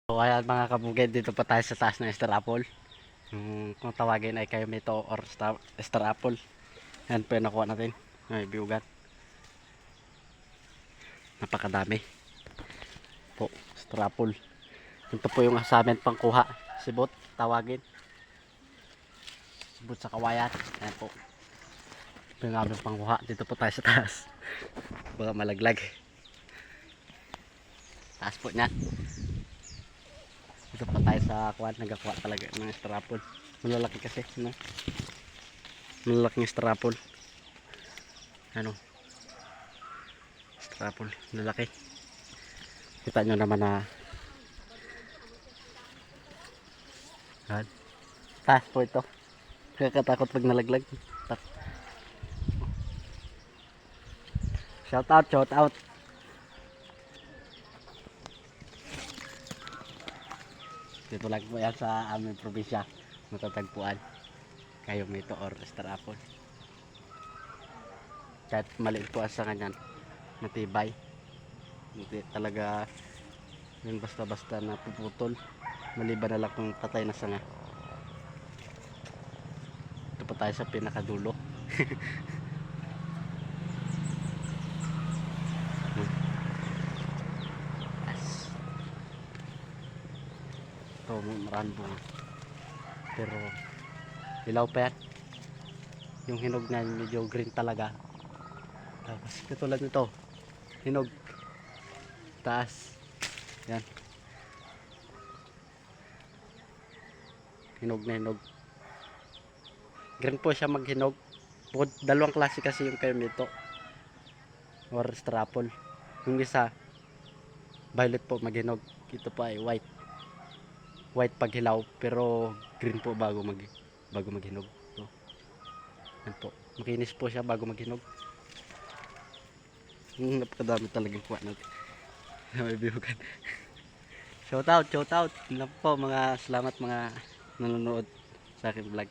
So ayan mga kabugid, dito pa tayo sa taas ng Star Apple. Kung tawagin ay kayo mito or Star Apple. Yan po yung nakuha natin. Ay, biugat. Napakadami po, Star Apple. Ito po yung assignment pangkuha. Sibot, tawagin. Sibot sa kawayan. Ayan po. Ito yung aming pangkuha. Dito po tayo sa taas. Baka malaglag. Taas po niyan. Dito pa tayo sa kuwan, nagakuha talaga ng Star Apple. Malalaki kasi, no? Malalaking Star Apple. Ano? Star Apple, malalaki. Kita nyo naman na yan. Taas po ito. Nakakatakot pag nalaglag. Shout out, shout out. Dito lang po yan sa aming probinsya. Matatagpuan. Kayo mito or Star Apple. Kahit maliit po sa kanyan, matibay. Hindi talaga yung basta-basta na puputol. Maliban na lang kung patay na sanga. Ito pa tayo sa pinakadulo. Ito maraming bunga. Pero ilaw pa yan. Yung hinog na medyo green talaga. Tapos katulad nito, hinog taas. Yan. Hinog na hinog. Green po siya maghinog. Bukod dalawang klase kasi yung kayo nito. Or Star Apple. Yung isa violet po maghinog. Ito pa ay white. White pag hilaw pero green po bago maghinog. So, yan po. Makinis po siya bago maghinog. Napakadami talagang kuha natin. May bihugan. Shout out, shout out. Salamat mga nanonood sa aking vlog.